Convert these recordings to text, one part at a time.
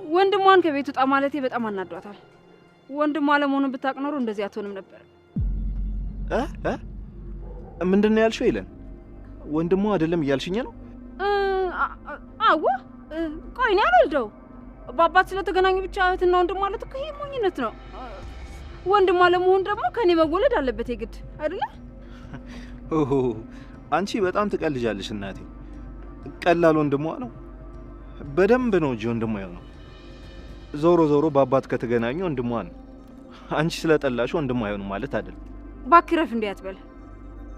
ወንድሟን ከቤት ውጣ ማለቴ በጣም አናዷታል። ወንድሟ ለመሆኑን ብታውቅ ኖሮ እንደዚህ አትሆንም ነበር። ምንድነው ያልሽው? ይለን ወንድሟ አይደለም እያልሽኝ ነው? አዎ። ቆይ እኔ አልወልደው በአባት ስለተገናኙ ብቻ እህትና ወንድም ማለት እኮ ይሄ ሞኝነት ነው። ወንድሟ ለመሆን ደግሞ ከኔ መወለድ አለበት የግድ አይደለ? ኦሆ አንቺ በጣም ትቀልጃለሽ እናቴ። ቀላል ወንድሟ ነው? በደንብ ነው እንጂ ወንድሟ ነው። ዞሮ ዞሮ በአባት ከተገናኙ ወንድሟ ነው። አንቺ ስለጠላሽ ወንድሟ አይሆንም ማለት አይደለም። ባክረፍ እንዴ አትበል።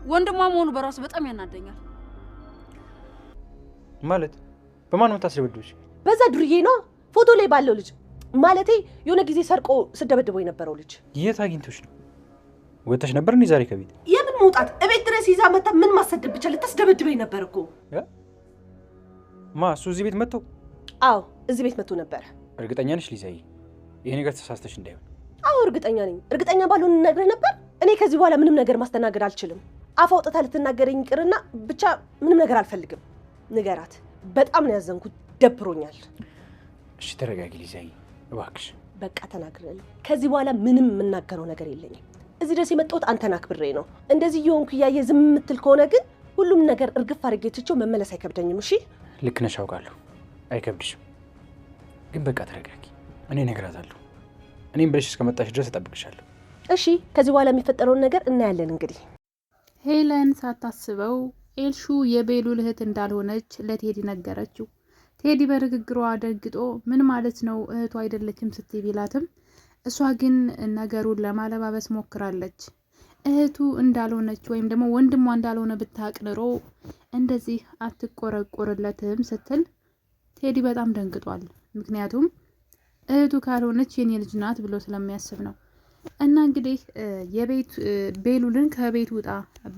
ወንድሟ መሆኑ በራሱ በጣም ያናደኛል። ማለት በማን ነው ታስደብድብሽ? በዛ ዱርዬ ነው ፎቶ ላይ ባለው ልጅ ማለቴ የሆነ ጊዜ ሰርቆ ስደበድበው የነበረው ልጅ። የት አግኝቶሽ ነው? ወጥተሽ ነበር እንዴ ዛሬ ከቤት? የምን መውጣት? እቤት ድረስ ይዛ መጣ። ምን ማሰደብ ብቻ ልታስደበድበኝ ነበር እኮ። እሱ እዚህ ቤት መጥቶ? አዎ እዚህ ቤት መጥቶ ነበር። እርግጠኛ ነሽ ሊዛዬ? ይሄ ነገር ተሳስተሽ እንዳይሆን። አዎ እርግጠኛ ነኝ። እርግጠኛ ባልሆን ነግረህ ነበር። እኔ ከዚህ በኋላ ምንም ነገር ማስተናገድ አልችልም። አፍ አውጥታ ልትናገረኝ ይቅርና ብቻ ምንም ነገር አልፈልግም። ንገራት። በጣም ነው ያዘንኩት፣ ደብሮኛል። እሺ ተረጋጊ ሊዛዬ እባክሽ። በቃ ተናግሬያለሁ። ከዚህ በኋላ ምንም የምናገረው ነገር የለኝም። እዚህ ድረስ የመጣሁት አንተን አክብሬ ነው። እንደዚህ እየሆንኩ እያየ ዝም የምትል ከሆነ ግን ሁሉም ነገር እርግፍ አድርጌ ትቼው መመለስ አይከብደኝም። እሺ ልክ ነሽ፣ አውቃለሁ። አይከብድሽም። ግን በቃ ተረጋጊ። እኔ እነግራታለሁ። እኔም ብለሽ እስከመጣሽ ድረስ እጠብቅሻለሁ። እሺ ከዚህ በኋላ የሚፈጠረውን ነገር እናያለን። እንግዲህ ሄለን ሳታስበው ኤልሹ የቤሉል እህት እንዳልሆነች ለቴዲ ነገረችው። ቴዲ በንግግሯ ደንግጦ ምን ማለት ነው እህቱ አይደለችም ስትይ ቢላትም እሷ ግን ነገሩን ለማለባበስ ሞክራለች። እህቱ እንዳልሆነች ወይም ደግሞ ወንድሟ እንዳልሆነ ብታውቅ ኖሮ እንደዚህ አትቆረቆርለትም ስትል ቴዲ በጣም ደንግጧል። ምክንያቱም እህቱ ካልሆነች የኔ ልጅ ናት ብሎ ስለሚያስብ ነው። እና እንግዲህ ቤሉልን ከቤት ውጣ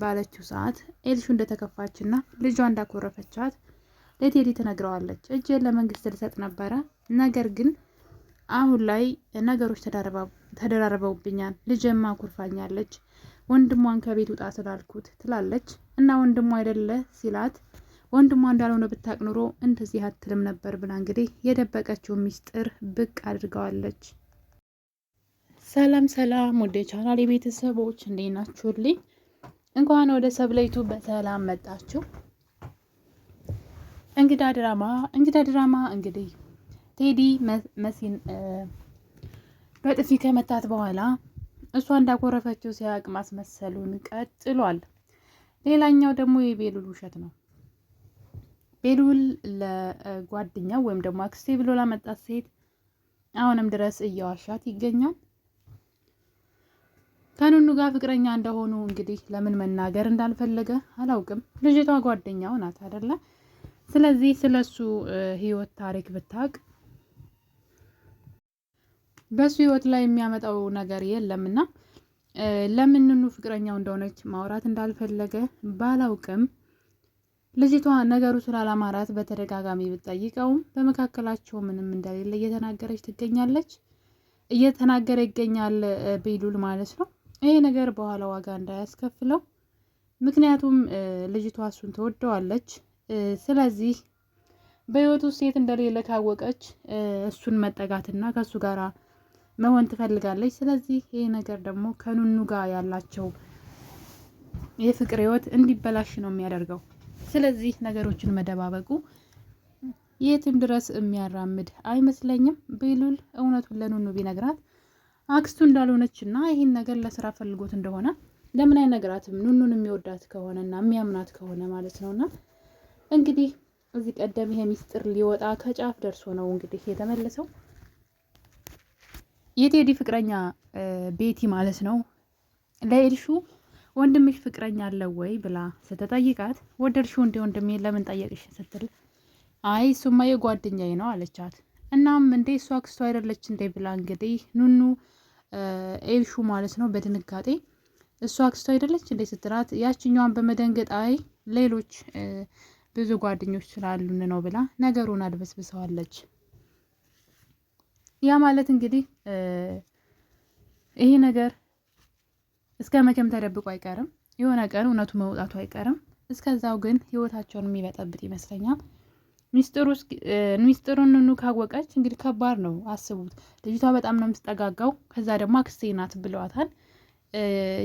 ባለችው ሰዓት ኤልሹ እንደተከፋችና ልጇ እንዳኮረፈቻት ለቴዲ ትነግረዋለች። እጄን ለመንግስት ልሰጥ ነበረ፣ ነገር ግን አሁን ላይ ነገሮች ተደራርበውብኛል፣ ልጄማ አኩርፋኛለች፣ ወንድሟን ከቤት ውጣ ስላልኩት ትላለች። እና ወንድሟ አይደለ ሲላት ወንድሟ እንዳልሆነ ብታቅ ኑሮ እንደዚህ አትልም ነበር ብላ እንግዲህ የደበቀችው ሚስጥር ብቅ አድርገዋለች። ሰላም ሰላም ወደ ቻናል የቤተሰቦች እንዴት ናችሁልኝ? እንኳን ወደ ሰብለይቱ በሰላም መጣችሁ። እንግዳ ድራማ እንግዲህ ቴዲ መሲን በጥፊ ከመታት በኋላ እሷ እንዳኮረፈችው ሲያቅ ማስመሰሉን ቀጥሏል። ሌላኛው ደግሞ የቤሉል ውሸት ነው። ቤሉል ለጓደኛው ወይም ደግሞ አክስቴ ብሎ ላመጣት ሴት አሁንም ድረስ እየዋሻት ይገኛል። ከኑኑ ጋር ፍቅረኛ እንደሆኑ እንግዲህ ለምን መናገር እንዳልፈለገ አላውቅም። ልጅቷ ጓደኛው ናት አይደለ? ስለዚህ ስለሱ ህይወት ታሪክ ብታውቅ በሱ ህይወት ላይ የሚያመጣው ነገር የለምና ለምን ኑኑ ፍቅረኛው እንደሆነች ማውራት እንዳልፈለገ ባላውቅም ልጅቷ ነገሩ ስላላማራት በተደጋጋሚ ብትጠይቀውም በመካከላቸው ምንም እንደሌለ እየተናገረ ይገኛል ቤሉል ማለት ነው። ይሄ ነገር በኋላ ዋጋ እንዳያስከፍለው፣ ምክንያቱም ልጅቷ እሱን ትወደዋለች። ስለዚህ በህይወቱ ሴት እንደሌለ ካወቀች እሱን መጠጋትና ከሱ ጋራ መሆን ትፈልጋለች። ስለዚህ ይሄ ነገር ደግሞ ከኑኑ ጋር ያላቸው የፍቅር ህይወት እንዲበላሽ ነው የሚያደርገው። ስለዚህ ነገሮችን መደባበቁ የትም ድረስ የሚያራምድ አይመስለኝም። ቤሉል እውነቱን ለኑኑ ቢነግራት አክስቱ እንዳልሆነችና ይህን ነገር ለስራ ፈልጎት እንደሆነ ለምን አይነግራትም? ኑኑን የሚወዳት ከሆነና የሚያምናት ከሆነ ማለት ነውና እንግዲህ እዚህ ቀደም ይሄ ሚስጥር ሊወጣ ከጫፍ ደርሶ ነው እንግዲህ የተመለሰው። የቴዲ ፍቅረኛ ቤቲ ማለት ነው ለኤልሹ ወንድምሽ ፍቅረኛ አለው ወይ ብላ ስትጠይቃት ወደድሽው እንደ ወንድሜ ለምን ጠየቅሽ ስትል አይ እሱማ የጓደኛዬ ነው አለቻት። እናም እንዴ እሷ አክስቱ አይደለች እንዴ ብላ እንግዲህ ኑኑ ኤልሹ ማለት ነው በድንጋጤ እሷ አክስቱ አይደለች እንዴ ስትላት ያችኛዋን በመደንገጥ አይ ሌሎች ብዙ ጓደኞች ስላሉን ነው ብላ ነገሩን አድበስብሰዋለች። ያ ማለት እንግዲህ ይሄ ነገር እስከ መቼም ተደብቆ አይቀርም። የሆነ ቀን እውነቱ መውጣቱ አይቀርም። እስከዛው ግን ህይወታቸውን የሚበጠብጥ ይመስለኛል። ሚስጥሩን ኑኑ ካወቀች እንግዲህ ከባድ ነው። አስቡት፣ ልጅቷ በጣም ነው የምትጠጋጋው። ከዛ ደግሞ አክስቴ ናት ብለዋታል።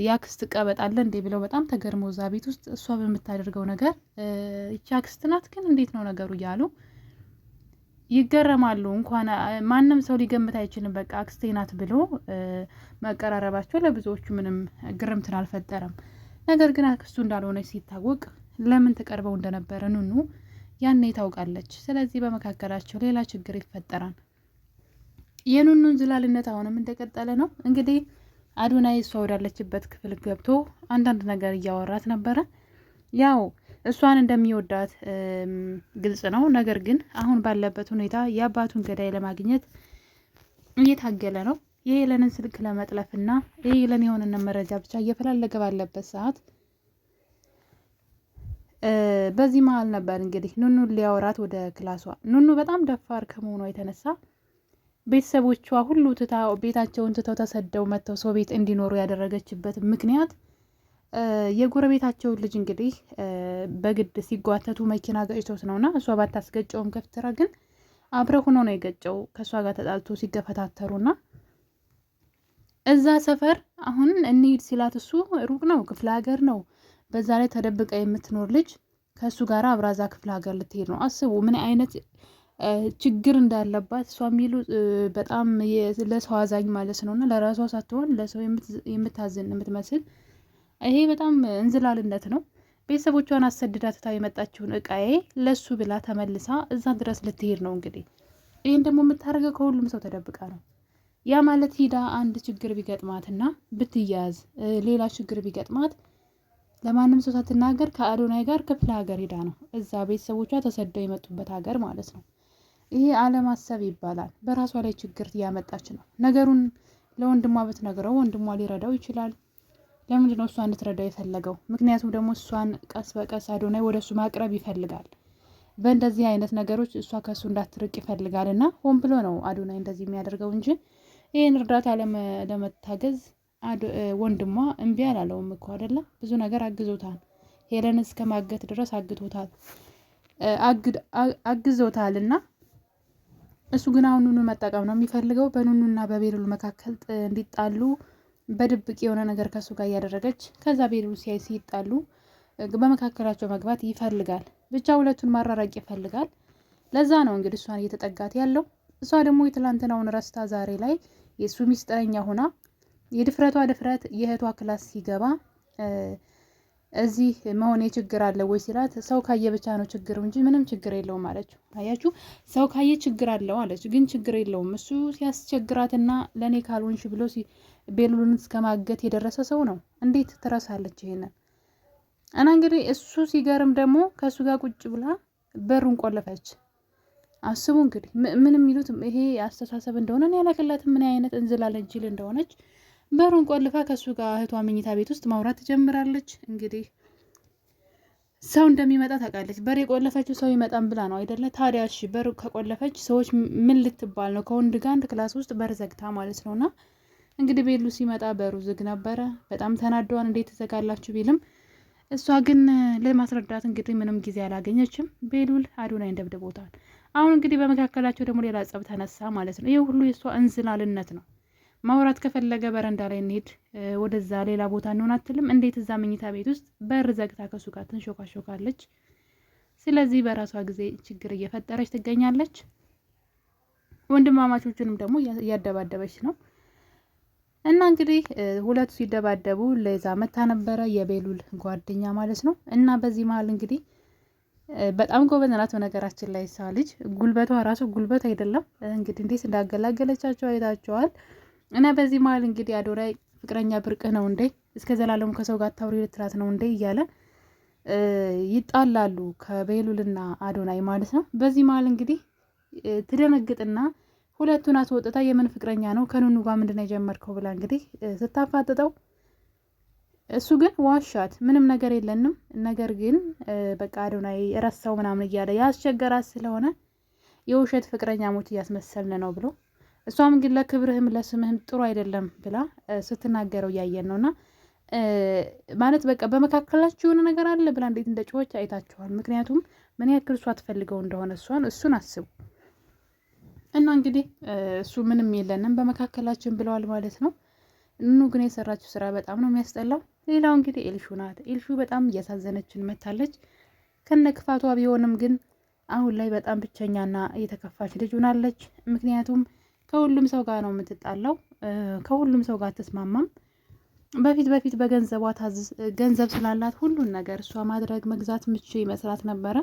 የአክስት ቀበጥ አለ እንዴ ብለው በጣም ተገርመው እዛ ቤት ውስጥ እሷ በምታደርገው ነገር ይቺ አክስት ናት ግን እንዴት ነው ነገሩ እያሉ ይገረማሉ። እንኳን ማንም ሰው ሊገምት አይችልም። በቃ አክስቴ ናት ብሎ መቀራረባቸው ለብዙዎቹ ምንም ግርምትን አልፈጠረም። ነገር ግን አክስቱ እንዳልሆነች ሲታወቅ ለምን ተቀርበው እንደነበረ ኑኑ ያኔ ታውቃለች። ስለዚህ በመካከላቸው ሌላ ችግር ይፈጠራል። የኑኑን ዝላልነት አሁንም እንደቀጠለ ነው። እንግዲህ አዶናይ እሷ ወዳለችበት ክፍል ገብቶ አንዳንድ ነገር እያወራት ነበረ። ያው እሷን እንደሚወዳት ግልጽ ነው። ነገር ግን አሁን ባለበት ሁኔታ የአባቱን ገዳይ ለማግኘት እየታገለ ነው። የሄለንን ስልክ ለመጥለፍና የሄለን የሆነን መረጃ ብቻ እየፈላለገ ባለበት ሰዓት በዚህ መሀል ነበር እንግዲህ ኑኑን ሊያወራት ወደ ክላሷ። ኑኑ በጣም ደፋር ከመሆኗ የተነሳ ቤተሰቦቿ ሁሉ ቤታቸውን ትተው ተሰደው መጥተው ሰው ቤት እንዲኖሩ ያደረገችበት ምክንያት የጎረቤታቸውን ልጅ እንግዲህ በግድ ሲጓተቱ መኪና ገጭቶት ነውና እሷ ባታስገጨውም ከፍትራ ግን አብረው ሆኖ ነው የገጨው። ከእሷ ጋር ተጣልቶ ሲገፈታተሩና እዛ ሰፈር አሁን እንሂድ ሲላት እሱ ሩቅ ነው፣ ክፍለ ሀገር ነው። በዛ ላይ ተደብቃ የምትኖር ልጅ ከእሱ ጋር አብራዛ ክፍለ ሀገር ልትሄድ ነው። አስቡ ምን አይነት ችግር እንዳለባት። እሷ የሚሉ በጣም ለሰው አዛኝ ማለት ነውና ለራሷ ሳትሆን ለሰው የምታዝን የምትመስል ይሄ በጣም እንዝላልነት ነው። ቤተሰቦቿን አሰድዳ ትታ የመጣችውን እቃዬ ለሱ ብላ ተመልሳ እዛ ድረስ ልትሄድ ነው። እንግዲህ ይህን ደግሞ የምታደርገው ከሁሉም ሰው ተደብቃ ነው። ያ ማለት ሂዳ አንድ ችግር ቢገጥማትና ብትያዝ ሌላ ችግር ቢገጥማት ለማንም ሰው ሳትናገር ከአዶናይ ጋር ክፍለ ሀገር ሄዳ ነው። እዛ ቤተሰቦቿ ተሰደው የመጡበት ሀገር ማለት ነው። ይሄ አለማሰብ ይባላል። በራሷ ላይ ችግር እያመጣች ነው። ነገሩን ለወንድሟ ብትነግረው ወንድሟ ሊረዳው ይችላል። ለምንድን ነው እሷ እንድትረዳው የፈለገው? ምክንያቱም ደግሞ እሷን ቀስ በቀስ አዶናይ ወደ እሱ ማቅረብ ይፈልጋል። በእንደዚህ አይነት ነገሮች እሷ ከእሱ እንዳትርቅ ይፈልጋል እና ሆን ብሎ ነው አዶናይ እንደዚህ የሚያደርገው እንጂ ይህን እርዳታ ለመታገዝ ወንድሟ እምቢ አላለውም እኮ አይደለም። ብዙ ነገር አግዞታል። ሄለን እስከ ማገት ድረስ አግዞታል እና እሱ ግን አሁን ኑኑ መጠቀም ነው የሚፈልገው። በኑኑና በቤሉል መካከል እንዲጣሉ በድብቅ የሆነ ነገር ከሱ ጋር እያደረገች ከዛ ቤሉል ሲያይ ሲጣሉ በመካከላቸው መግባት ይፈልጋል። ብቻ ሁለቱን ማራራቅ ይፈልጋል። ለዛ ነው እንግዲህ እሷን እየተጠጋት ያለው። እሷ ደግሞ የትላንትናውን ረስታ ዛሬ ላይ የእሱ ሚስጥረኛ ሆና የድፍረቷ ድፍረት የእህቷ ክላስ ሲገባ እዚህ መሆን ችግር አለ ወይ ሲላት ሰው ካየ ብቻ ነው ችግሩ እንጂ ምንም ችግር የለውም አለችው። አያችሁ ሰው ካየ ችግር አለው አለች፣ ግን ችግር የለውም እሱ ሲያስቸግራትና ለእኔ ካልሆንሽ ብሎ ቤሉልን እስከማገት የደረሰ ሰው ነው። እንዴት ትረሳለች ይሄንን? እና እንግዲህ እሱ ሲገርም ደግሞ ከእሱ ጋር ቁጭ ብላ በሩን ቆለፈች። አስቡ እንግዲህ ምንም የሚሉት ይሄ አስተሳሰብ እንደሆነ እኔ ያላቅላትም ምን አይነት እንዝላለን ጅል እንደሆነች። በሩን ቆልፋ ከሱ ጋር እህቷ መኝታ ቤት ውስጥ ማውራት ትጀምራለች። እንግዲህ ሰው እንደሚመጣ ታውቃለች። በር የቆለፈችው ሰው ይመጣም ብላ ነው አይደለ? ታዲያ እሺ በር ከቆለፈች ሰዎች ምን ልትባል ነው? ከወንድ ጋር አንድ ክላስ ውስጥ በር ዘግታ ማለት ነውና እንግዲህ ቤሉ ሲመጣ በሩ ዝግ ነበረ። በጣም ተናደዋን እንዴት ተዘጋላችሁ ቢልም እሷ ግን ለማስረዳት እንግዲህ ምንም ጊዜ አላገኘችም። ቤሉል አዶናይ እንደብድቦታል። አሁን እንግዲህ በመካከላቸው ደግሞ ሌላ ጸብ ተነሳ ማለት ነው። ይህ ሁሉ የእሷ እንዝላልነት ነው። ማውራት ከፈለገ በረንዳ ላይ እንሄድ፣ ወደዛ ሌላ ቦታ እንሆን አትልም። እንዴት እዛ መኝታ ቤት ውስጥ በር ዘግታ ከሱ ጋር ትንሾካሾካለች? ስለዚህ በራሷ ጊዜ ችግር እየፈጠረች ትገኛለች። ወንድማማቾቹንም ደግሞ እያደባደበች ነው። እና እንግዲህ ሁለቱ ሲደባደቡ ለዛ መታ ነበረ የቤሉል ጓደኛ ማለት ነው። እና በዚህ መሀል እንግዲህ በጣም ጎበዝ ናት። በነገራችን ላይ ሳ ልጅ ጉልበቷ ራሱ ጉልበት አይደለም። እንግዲህ እንዴት እንዳገላገለቻቸው አይታቸዋል። እና በዚህ መሀል እንግዲህ አዶናይ ፍቅረኛ ብርቅህ ነው እንዴ? እስከ ዘላለሙ ከሰው ጋር ታውሪ ልትላት ነው እንዴ? እያለ ይጣላሉ ከቤሉልና አዶናይ ማለት ነው። በዚህ መሀል እንግዲህ ትደነግጥና ሁለቱን አስወጥታ የምን ፍቅረኛ ነው ከኑኑ ጋር ምንድነው የጀመርከው ብላ እንግዲህ ስታፋጥጠው እሱ ግን ዋሻት። ምንም ነገር የለንም፣ ነገር ግን በቃ አዶናይ ረሳው ምናምን እያለ ያስቸገራት ስለሆነ የውሸት ፍቅረኛሞች እያስመሰልን ነው ብሎ እሷም ግን ለክብርህም ለስምህም ጥሩ አይደለም ብላ ስትናገረው እያየን ነውና ማለት በቃ በመካከላችሁ የሆነ ነገር አለ ብላ እንዴት እንደ ጮኸች አይታችኋል። ምክንያቱም ምን ያክል እሷ ትፈልገው እንደሆነ እሱን አስቡ። እና እንግዲህ እሱ ምንም የለንም በመካከላችን ብለዋል ማለት ነው። ኑኑ ግን የሰራችው ስራ በጣም ነው የሚያስጠላው። ሌላው እንግዲህ ኤልሹ ናት። ኤልሹ በጣም እያሳዘነችን መታለች። ከነ ክፋቷ ቢሆንም ግን አሁን ላይ በጣም ብቸኛና እየተከፋች ልጅ ሆናለች። ምክንያቱም ከሁሉም ሰው ጋር ነው የምትጣላው፣ ከሁሉም ሰው ጋር አትስማማም። በፊት በገንዘቧ ገንዘብ ስላላት ሁሉን ነገር እሷ ማድረግ መግዛት ምቹ ይመስላት ነበረ።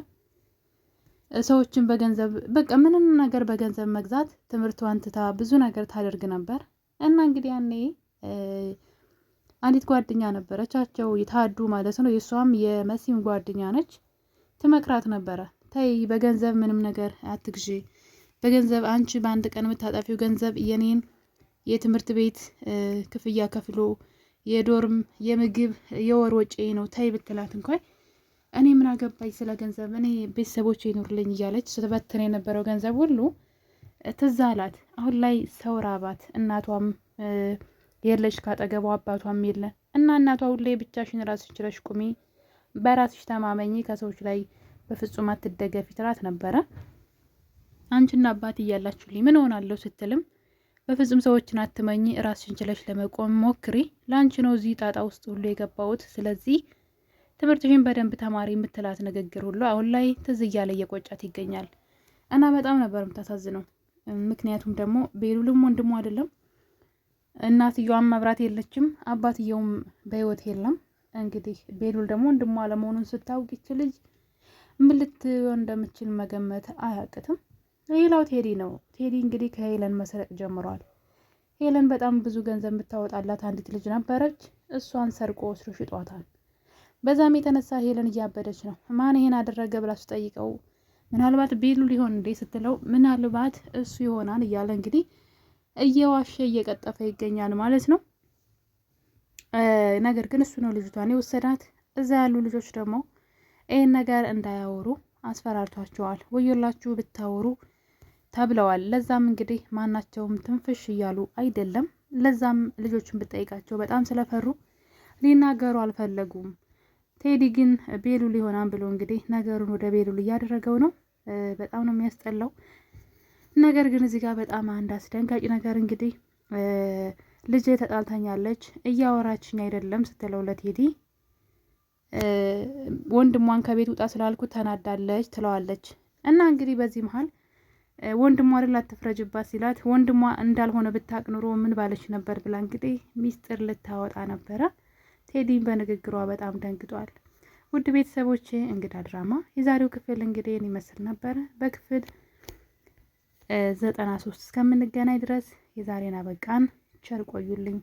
ሰዎችን በገንዘብ በቃ ምንም ነገር በገንዘብ መግዛት ትምህርቷን ትታ ብዙ ነገር ታደርግ ነበር። እና እንግዲህ ያኔ አንዲት ጓደኛ ነበረቻቸው የታዱ ማለት ነው። የእሷም የመሲም ጓደኛ ነች። ትመክራት ነበረ፣ ተይ በገንዘብ ምንም ነገር አትግዢ፣ በገንዘብ አንቺ በአንድ ቀን የምታጠፊው ገንዘብ የኔን የትምህርት ቤት ክፍያ ከፍሎ የዶርም የምግብ የወር ወጪ ነው፣ ተይ ብትላት እንኳን እኔ ምን አገባኝ ስለ ገንዘብ፣ እኔ ቤተሰቦች ይኑርልኝ እያለች ስትበትን የነበረው ገንዘብ ሁሉ ትዝ አላት። አሁን ላይ ሰው ራባት፣ እናቷም የለች ካጠገቧ፣ አባቷም የለ እና እናቷ ሁሌ ብቻሽን ራስሽ ችለሽ ቁሚ፣ በራስሽ ተማመኝ፣ ከሰዎች ላይ በፍጹም አትደገፊ ትላት ነበረ። አንቺና አባት እያላችሁልኝ ምን ሆናለሁ ስትልም በፍጹም ሰዎችን አትመኝ፣ ራስሽን ችለሽ ለመቆም ሞክሪ፣ ለአንቺ ነው እዚህ ጣጣ ውስጥ ሁሉ የገባሁት፣ ስለዚህ ትምህርትሽን በደንብ ተማሪ የምትላት ንግግር ሁሉ አሁን ላይ ትዝ እያለ እየቆጫት ይገኛል። እና በጣም ነበር የምታሳዝነው። ምክንያቱም ደግሞ ቤሉልም ወንድሙ አይደለም፣ እናትየዋም መብራት የለችም፣ አባትየውም በህይወት የለም። እንግዲህ ቤሉል ደግሞ ወንድሟ አለመሆኑን ስታውቅ ይች ልጅ ምን ልትሆን እንደምችል መገመት አያቅትም። ሌላው ቴዲ ነው። ቴዲ እንግዲህ ከሄለን መሰረቅ ጀምሯል። ሄለን በጣም ብዙ ገንዘብ የምታወጣላት አንዲት ልጅ ነበረች። እሷን ሰርቆ ወስዶ ሽጧታል። በዛም የተነሳ ሄለን እያበደች ነው። ማን ይሄን አደረገ ብላ ስጠይቀው ምናልባት ቤሉል ሊሆን እንዴ ስትለው ምናልባት እሱ ይሆናል እያለ እንግዲህ እየዋሸ እየቀጠፈ ይገኛል ማለት ነው። ነገር ግን እሱ ነው ልጅቷን የወሰዳት። እዛ ያሉ ልጆች ደግሞ ይህን ነገር እንዳያወሩ አስፈራርቷቸዋል። ወዮላችሁ ብታወሩ ተብለዋል። ለዛም እንግዲህ ማናቸውም ትንፍሽ እያሉ አይደለም። ለዛም ልጆችን ብጠይቃቸው በጣም ስለፈሩ ሊናገሩ አልፈለጉም። ቴዲ ግን ቤሉል ይሆናል ብሎ እንግዲህ ነገሩን ወደ ቤሉል እያደረገው ነው። በጣም ነው የሚያስጠላው። ነገር ግን እዚህ ጋር በጣም አንድ አስደንጋጭ ነገር እንግዲህ ልጄ ተጣልታኛለች እያወራችኝ አይደለም ስትለው ለቴዲ ወንድሟን ከቤት ውጣ ስላልኩት ተናዳለች ትለዋለች። እና እንግዲህ በዚህ መሀል ወንድሟ አይደል አትፍረጅባት ሲላት ወንድሟ እንዳልሆነ ብታቅ ኑሮ ምን ባለች ነበር ብላ እንግዲህ ሚስጥር ልታወጣ ነበረ። ቴዲን በንግግሯ በጣም ደንግጧል። ውድ ቤተሰቦቼ እንግዳ ድራማ የዛሬው ክፍል እንግዲህ ይመስል ነበረ። በክፍል 93 እስከምንገናኝ ድረስ የዛሬን አበቃን። ቸር ቆዩልኝ።